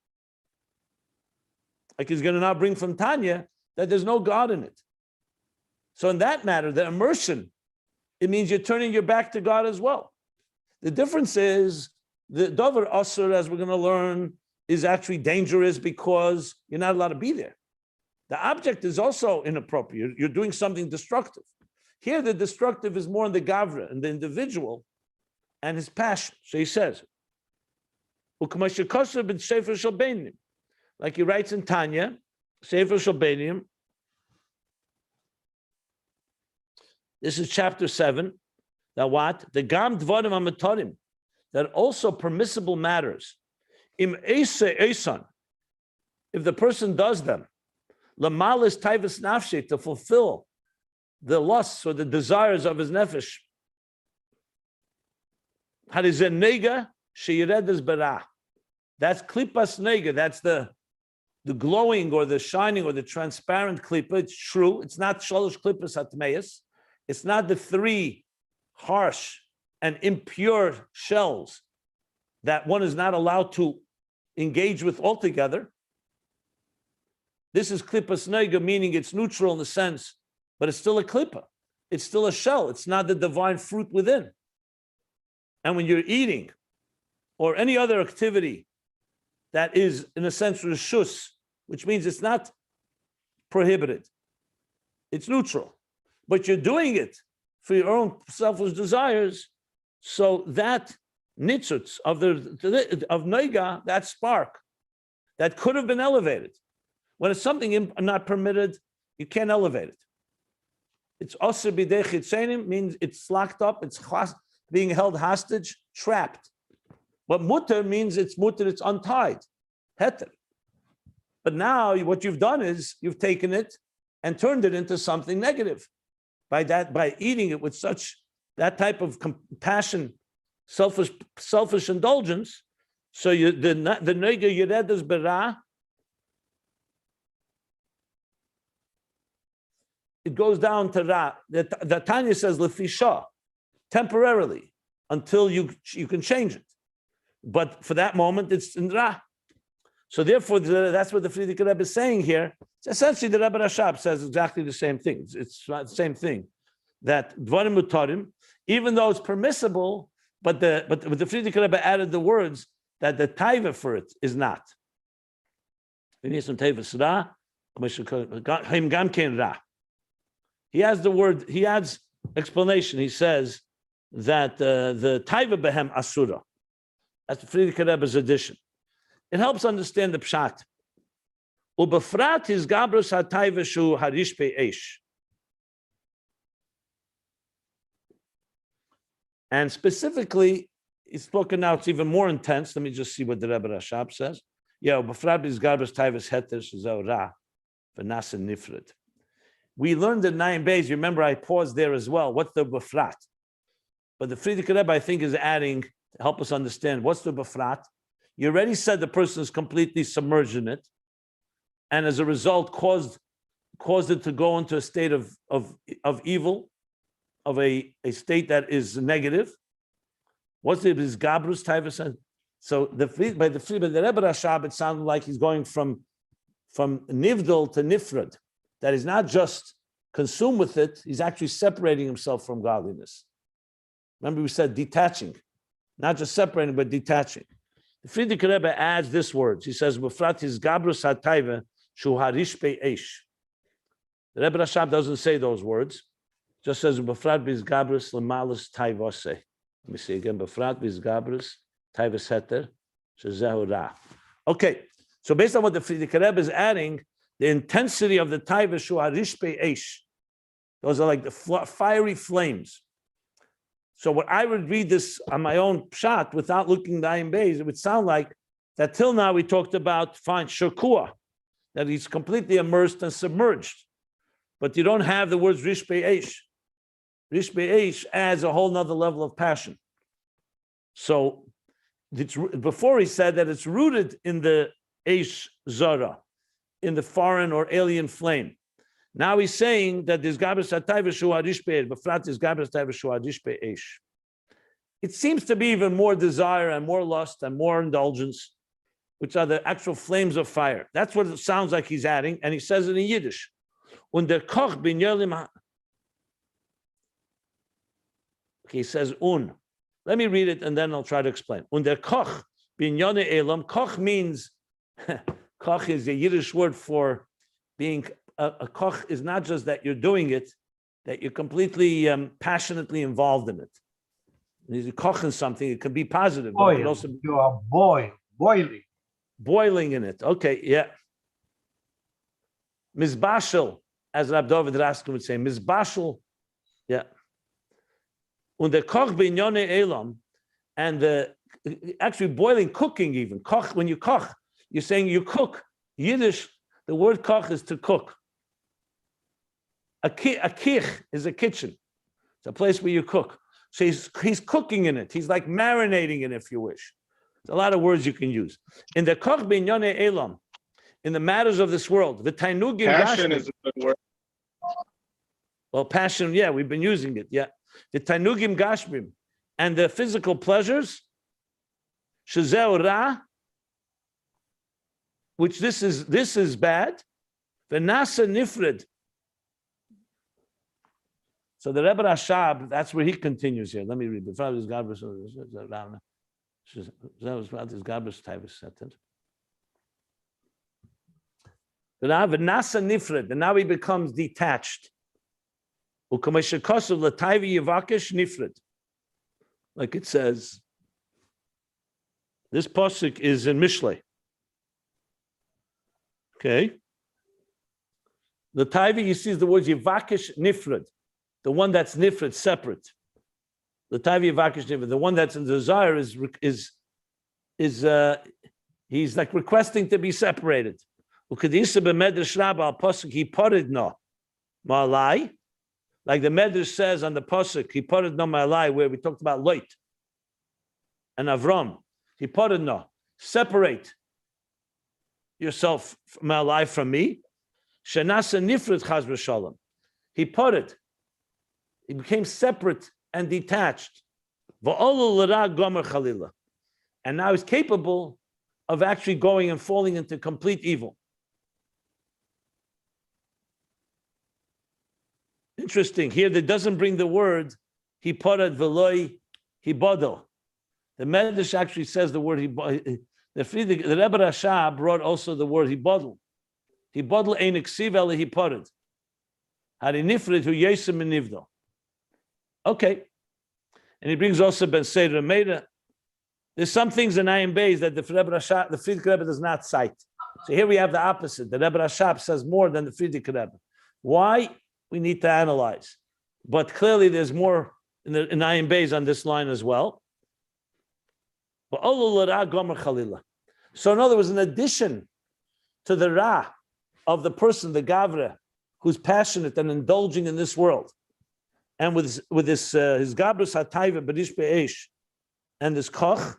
like he's going to now bring from Tanya, that there's no God in it. So in that matter, the immersion, it means you're turning your back to God as well. The difference is the Dover Asur, as we're going to learn, is actually dangerous because you're not allowed to be there. The object is also inappropriate. You're doing something destructive. Here, the destructive is more in the Gavra, in the individual, and his passion. So he says, like he writes in Tanya, Sefer Shalbenim, this is chapter 7, that what? The Gam Dvarim HaMatarim, that also permissible matters. Im Eise Eisan, if the person does them, Lamalis Taivas Nafshi, to fulfill the lusts or the desires of his nefesh. Harizen Nega, Sheyiredes Bara. That's Klippas Nega, that's the glowing or the shining or the transparent klippa. It's true. It's not Shalosh Klippas Atmeis. It's not the three harsh and impure shells that one is not allowed to engage with altogether. This is Klippas Nega, meaning it's neutral in the sense, but it's still a klippa. It's still a shell. It's not the divine fruit within. And when you're eating or any other activity that is, in a sense, reshus, which means it's not prohibited. It's neutral. But you're doing it for your own selfish desires. So that nitzutz of noiga, that spark, that could have been elevated. When it's something not permitted, you can't elevate it. It's osir bidei chitzenim, means it's locked up, it's being held hostage, trapped. But mutter means it's mutter, it's untied, heter. But now what you've done is you've taken it and turned it into something negative by eating it with that type of compassion, selfish indulgence. So the noiga yered is bara. It goes down to Ra. The Tanya says lefisha, temporarily, until you can change it. But for that moment, it's in Ra. So therefore, that's what the Frierdiker Rebbe is saying here. It's essentially, the Rebbe Rashab says exactly the same thing. It's the same thing. That dvarim mutarim, even though it's permissible, but the Frierdiker Rebbe added the words that the taiva for it is not. He has the word, he adds explanation. He says that the taiva behem asura. That's the Frierdiker Rebbe's addition. It helps understand the pshat. Ubefrat is gabrus hataiva shu harish pe'esh. And specifically, it's spoken now, it's even more intense. Let me just see what the Rebbe Rashab says. Yeah, ubefrat is gabrus taivas heter shezau ra v'nasa nifred. We learned in Beis, remember I paused there as well. What's the befrat? But the Frierdiker Rebbe, I think, is adding to help us understand what's the befrat. You already said the person is completely submerged in it, and as a result caused it to go into a state of evil, of a state that is negative. What's the gabrus taiva? So by the Rebbe Rashab, it sounded like he's going from nivdal to nifred. That he's not just consumed with it, he's actually separating himself from godliness. Remember we said detaching, not just separating, but detaching. The Frierdiker Rebbe adds this words. He says, "Befrat is gabrus hatayva shu harish pe'esh." The Rebbe Rashab doesn't say those words. Just says, "Befrat is gabrus lemalus taivose." Let me see again. Befrat is gabrus taivos heter shezehu ra. Okay, so based on what the Frierdiker Rebbe is adding, the intensity of the taiva shu harish pe'esh. Those are like the fiery flames. So what I would read this on my own pshat without looking at the Ayin Beis, it would sound like that till now we talked about fine shakua, that he's completely immersed and submerged. But you don't have the words rish be'esh. Rish be'esh adds a whole nother level of passion. So before he said that it's rooted in the eish zara, in the foreign or alien flame. Now he's saying that this gabrus hatayva shu harish pe'esh, befrat is gabrus hatayva shu harish pe'esh. It seems to be even more desire and more lust and more indulgence, which are the actual flames of fire. That's what it sounds like he's adding, and he says it in Yiddish. Okay, he says un. Let me read it and then I'll try to explain. Under koch binyane elam. Koch means koch is a Yiddish word for being. A koch is not just that you're doing it, that you're completely passionately involved in it. You're koching something, it can be positive. But it can also you are boiling in it. Okay, yeah. Mizbashel, as Rabbi David Raskin would say, Mizbashel, yeah. Und der koch binyane elam, and the actually boiling, cooking even. Koch, when you koch, you're saying you cook. Yiddish, the word koch is to cook. A kich is a kitchen. It's a place where you cook. So he's cooking in it. He's like marinating in it, if you wish. There's a lot of words you can use. In the koch binyane elam, in the matters of this world, the tainugim passion gashmim, is a good word. Well, passion, yeah, we've been using it, yeah. The tainugim gashmim and the physical pleasures, shezeu ra, which this is bad. The nasa nifred. So the Rebbe Rashab, that's where he continues here. Let me read. And now he becomes detached. Like it says, this pasuk is in Mishlei. Okay. The Taivi, you see the words Yivakish Nifred, the one that's Nifred, separate. The Taivi Yivakish Nifred, the one that's in desire is he's like requesting to be separated. Like the Medrash says on the pasuk, he parid no ma'alai, where we talked about Lot and Avram. He parid no, separate yourself ma'alai from me. Shenasa nifred chaz v'shalom. He parid. He became separate and detached. V'olu l'ra gomer chalila. And now he's capable of actually going and falling into complete evil. Interesting. Here, that doesn't bring the word he parad veloy he bodel. The Medrash actually says the word he. The Rebbe Rasha brought also the word he bodel. He bodel ein eksiv ele he parad. Hari nifred hu yesem nivdo. Okay, and he brings also Ben Seder Meida. There's some things in Ayin Beis that the Rebbe Rasha, the Friedrich Rebbe does not cite. So here we have the opposite. The Rebbe Rasha says more than the Friedrich Rebbe. Why? We need to analyze. But clearly there's more in Ayin Beis on this line as well. So in other words, in addition to the Ra of the person, the Gavra, who's passionate and indulging in this world, and with his Gabrus HaTaiva B'rish Be'esh and this Koch,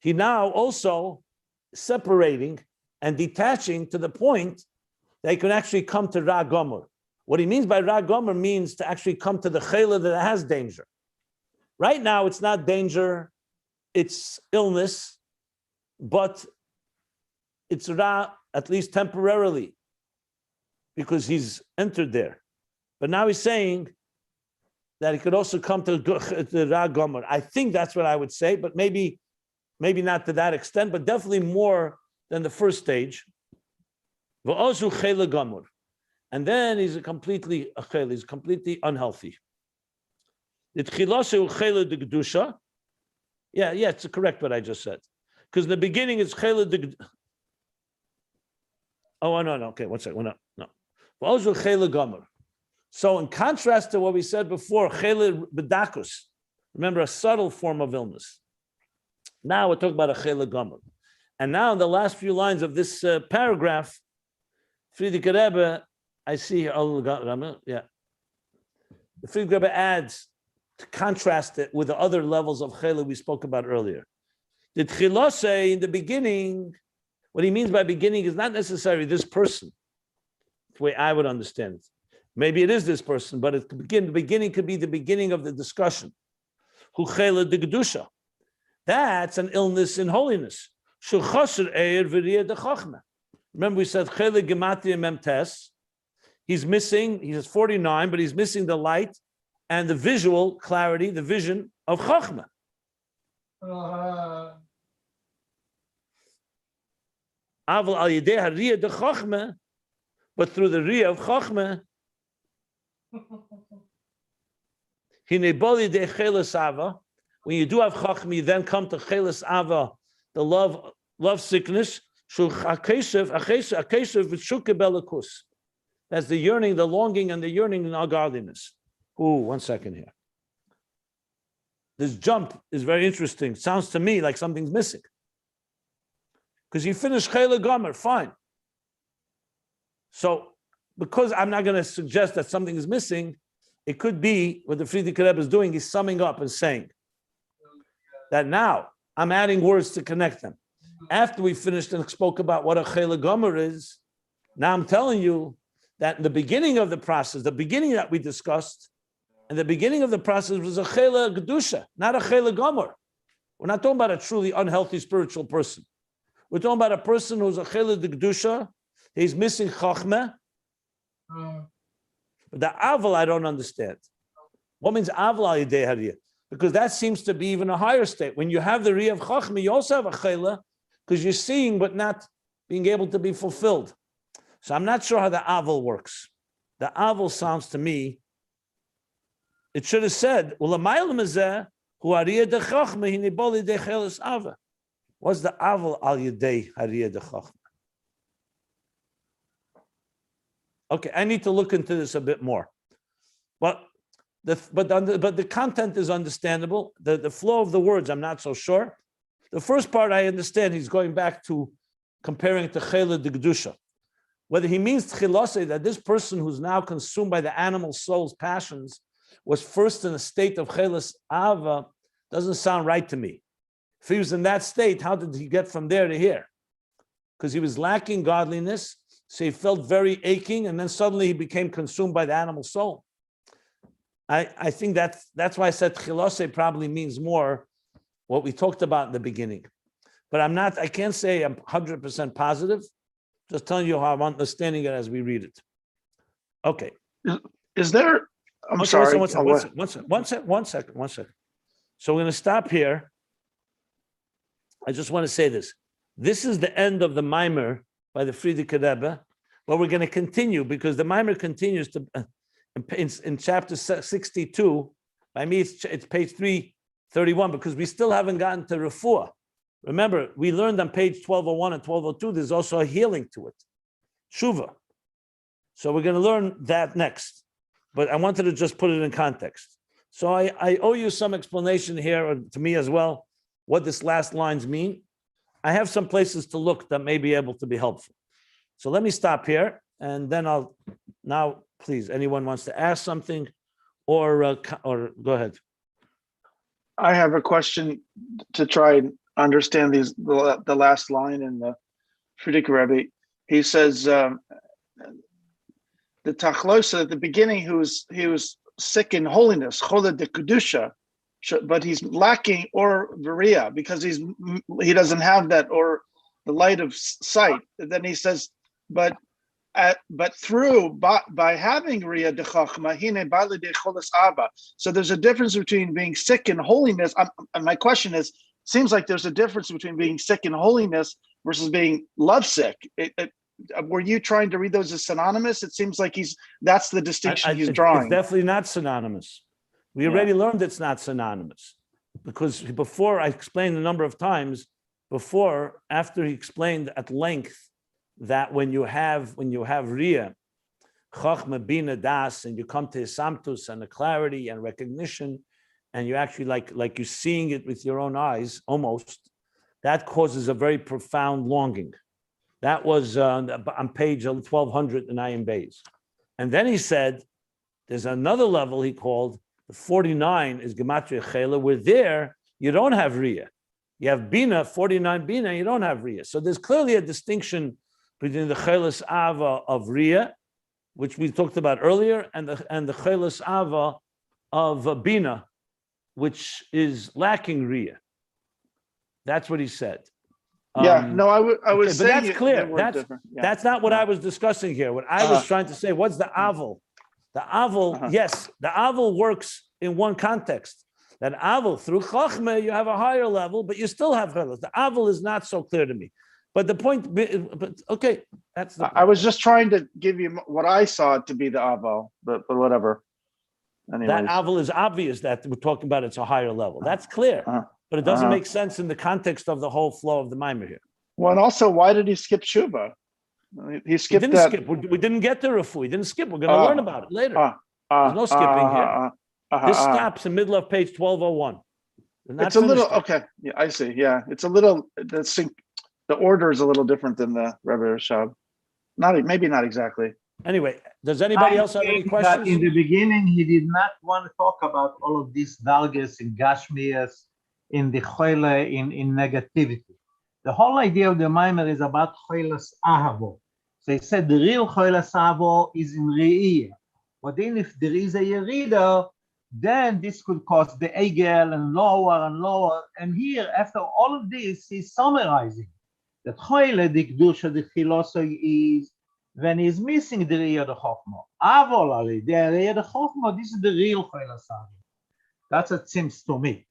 he now also separating and detaching to the point that he can actually come to Ra Gomer. What he means by Ra Gomer means to actually come to the Chayla that has danger. Right now, it's not danger, it's illness, but it's Ra, at least temporarily, because he's entered there. But now he's saying that he could also come to Ra Gomer. I think that's what I would say, but maybe not to that extent, but definitely more than the first stage. V'ozu Chayla Gomer. And then he's completely unhealthy. Yeah, it's correct what I just said. Because in the beginning it's chela de. Oh no, okay, one second, no. So in contrast to what we said before, chela bedakus, remember a subtle form of illness. Now we're talking about a chela gomer. And now in the last few lines of this paragraph, Friedrich Rebbe, I see here, yeah. The Friedrich Rebbe adds to contrast it with the other levels of chela we spoke about earlier. The tchila say in the beginning, what he means by beginning is not necessarily this person, the way I would understand it. Maybe it is this person, but the beginning could be the beginning of the discussion. Hu chela de gedusha. That's an illness in holiness. Remember we said chela gematria memtes. He's missing, he has 49, but he's missing the light and the visual clarity, the vision of Chachma. Aval al yedei hariyah de Chachma, but through the riyah of Chachma, hineboli de chelas ava. When you do have Chachma, you then come to chelas ava, the love sickness. Shul akeshev v'shuke belakus. That's the yearning, the longing, and the yearning in ungodliness. Ooh, 1 second here. This jump is very interesting. Sounds to me like something's missing. Because you finished Chayla Gomer, fine. So, because I'm not going to suggest that something is missing, it could be what the Friedrich Rebbe is doing, he's summing up and saying that now I'm adding words to connect them. After we finished and spoke about what a Chayla Gomer is, now I'm telling you that in the beginning of the process, the beginning that we discussed, and the beginning of the process was a chela gedusha, not a chela gomer. We're not talking about a truly unhealthy spiritual person. We're talking about a person who's a chela de gedusha. He's missing chachma. But the aval I don't understand. What means aval al yedei hariyah? Because that seems to be even a higher state. When you have the riyah of chachma, you also have a chela because you're seeing but not being able to be fulfilled. So I'm not sure how the aval works. The aval sounds to me, it should have said, what's the aval al yedei hariyah de chachma? Okay, I need to look into this a bit more. But the content is understandable. The flow of the words, I'm not so sure. The first part I understand, he's going back to comparing it to chela de gedusha. Whether he means tchilase, that this person who's now consumed by the animal soul's passions was first in a state of chelas ava, doesn't sound right to me. If he was in that state, how did he get from there to here? Because he was lacking godliness, so he felt very aching, and then suddenly he became consumed by the animal soul. I think that's why I said chilose probably means more what we talked about in the beginning. But I can't say I'm 100% positive. Just telling you how I'm understanding it as we read it. Okay. Is there, I'm One sorry. second. So we're going to stop here. I just want to say this. This is the end of the mimer by the Frierdiker Rebbe, but we're going to continue because the mimer continues to in chapter 62. By me, it's page 331 because we still haven't gotten to refuah. Remember, we learned on page 1201 and 1202, there's also a healing to it. Shuva. So we're going to learn that next. But I wanted to just put it in context. So I owe you some explanation here, or to me as well, what this last lines mean. I have some places to look that may be able to be helpful. So let me stop here, and then now, please, anyone wants to ask something, or go ahead. I have a question to try and understand the last line in the Frierdiker Rebbe. He says the tachlosa at the beginning, he was sick in holiness, chola de kedusha, but he's lacking or viria because he doesn't have that or the light of sight. And then he says, but through by having riya de chachma, hine bali de cholas ava. So there's a difference between being sick in holiness. And my question is, seems like there's a difference between being sick in holiness versus being lovesick. Were you trying to read those as synonymous? It seems like that's the distinction he's drawing. It's definitely not synonymous. We already learned it's not synonymous because before I explained a number of times after he explained at length that when you have Riyah, Chachma, Bina, Das, and you come to Samtus and the clarity and recognition, and you actually like you're seeing it with your own eyes, almost, that causes a very profound longing. That was on page 1200 in Ayin Beis. And then he said, there's another level he called, the 49 is Gematria Chela, where there you don't have Riyah. You have Bina, 49 Bina, you don't have Riyah. So there's clearly a distinction between the Chelas Ava of Riyah, which we talked about earlier, and the Chelas Ava of Bina, which is lacking Riyah. That's what he said. No, I was saying, but that's clear. That's not what I was discussing here. What I was trying to say, what's the aval? The aval, yes, the aval works in one context. That aval, through chachmeh, you have a higher level, but you still have chelas. The aval is not so clear to me. But the point, okay, that's the point. I was just trying to give you what I saw it to be the aval, but whatever. Anyways. That aval is obvious that we're talking about it's a higher level. That's clear. But it doesn't make sense in the context of the whole flow of the mimer here. Well, and also, why did he skip Shuba? He skipped didn't that. Skip. We didn't get to Refu. He didn't skip. We're going to learn about it later. There's no skipping here. This stops in the middle of page 1201. It's a little, okay. Yeah, I see. Yeah, it's a little, the order is a little different than the Rebbe Rashab. Maybe not exactly. Anyway, does anybody else have any questions? In the beginning, he did not want to talk about all of these dalgas and gashmias in the choyle, in negativity. The whole idea of the mimer is about choylas ahavo. So he said the real choylas ahavo is in re'iyah. But then if there is a yerida, then this could cause the egel and lower. And here, after all of this, he's summarizing that choyle, the kedusha, the philosophy is when he's missing the re'iyah the chokhmah. Avol ali, the re'iyah the chokhmah, this is the real choylas ahavo. That's what it seems to me.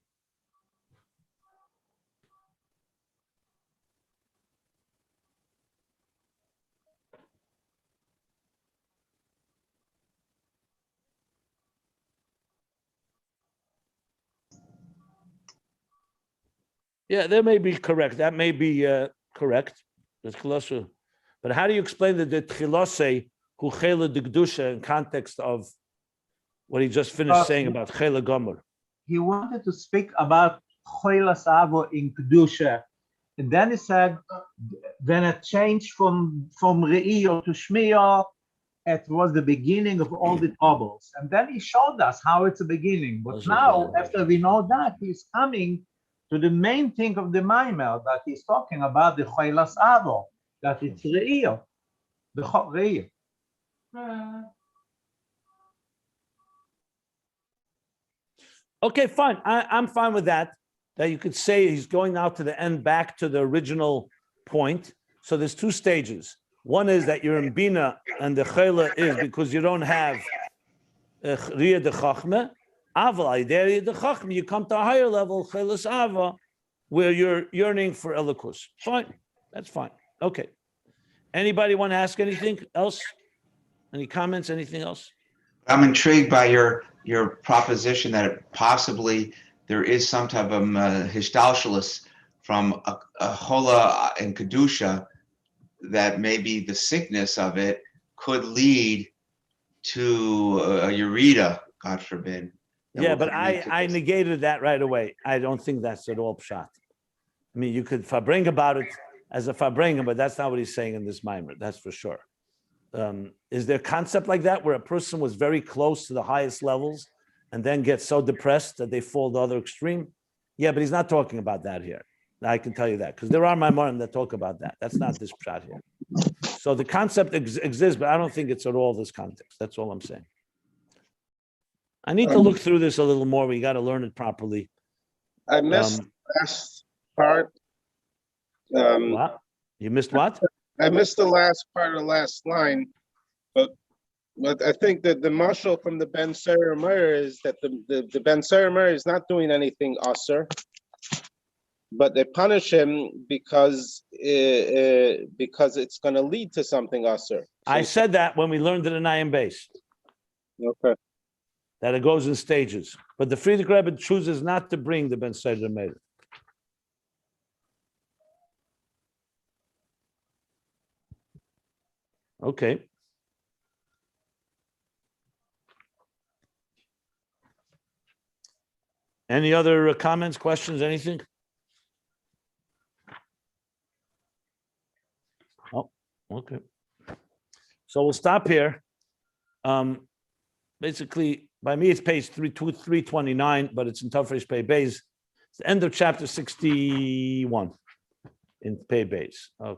Yeah, that may be correct. That may be correct. That's closer. But how do you explain the tchilose hu chela degdusha in context of what he just finished saying about chela gomer? He wanted to speak about choilas avo in kedusha, and then he said, when it changed from re'iyah to shmiyah, it was the beginning of all the troubles. And then he showed us how it's a beginning. But now, after we know that, he's coming to the main thing of the Maimer, that he's talking about the choilas avo, that it's re'iyah, the re'iyah. Okay, fine. I'm fine with that. That you could say he's going now to the end, back to the original point. So there's two stages. One is that you're in Bina, and the Chayla is because you don't have Riyah de Chachme. Aval, Riyah de Chachme, you come to a higher level, Chaylas Ava, where you're yearning for Elikus. Fine. That's fine. Okay. Anybody want to ask anything else? Any comments? Anything else? I'm intrigued by your proposition that possibly there is some type of hishtalshalis from a chola and kedusha, that maybe the sickness of it could lead to a ureta, God forbid. Yeah, but I negated that right away. I don't think that's at all pshat. I mean, you could fabring about it as a fabring, but that's not what he's saying in this mimer. That's for sure. Is there a concept like that where a person was very close to the highest levels and then gets so depressed that they fall the other extreme? Yeah, but he's not talking about that here. I can tell you that because there are Maimorim that talk about that. That's not this pshat here. So the concept exists, but I don't think it's at all this context. That's all I'm saying. I need to look through this a little more. We got to learn it properly. I missed the last part. What? You missed what? I missed the last part of the last line, but I think that the mashal from the Ben Saramer is that the Ben Saramer is not doing anything usher, but they punish him because it's going to lead to something usher. So I said that when we learned it in Ayin Beis. Okay. That it goes in stages. But the Friedrich Rebbe chooses not to bring the Ben Saramer. Okay. Any other comments, questions, anything? Oh, okay. So we'll stop here. Basically, by me, it's page 329, but it's in Tafresh Pei Beis. It's the end of chapter 61 in Pei Beis. Okay.